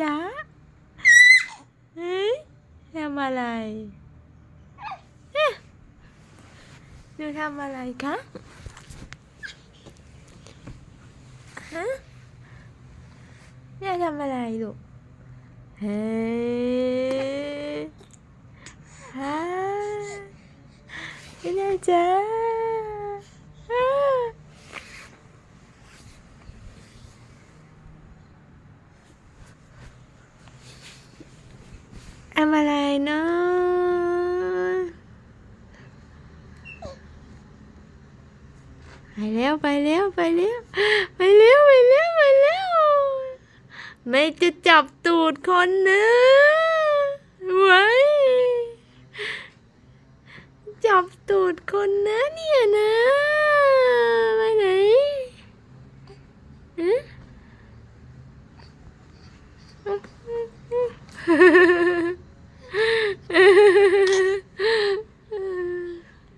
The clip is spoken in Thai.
จ๊ะเฮ้ยทำอะไรหนูทำอะไรคะฮะแม่ทำอะไรลูกเฮ้ยฮะไม่ได้จ้าทำอะไรเนาะไปแล้วไปแล้วไปแล้วไปแล้วไปแล้วไปแล้วไม่จะจับตูดคนนะไว้จับตูดคนนะเนี่ยนะไปไหนฮะ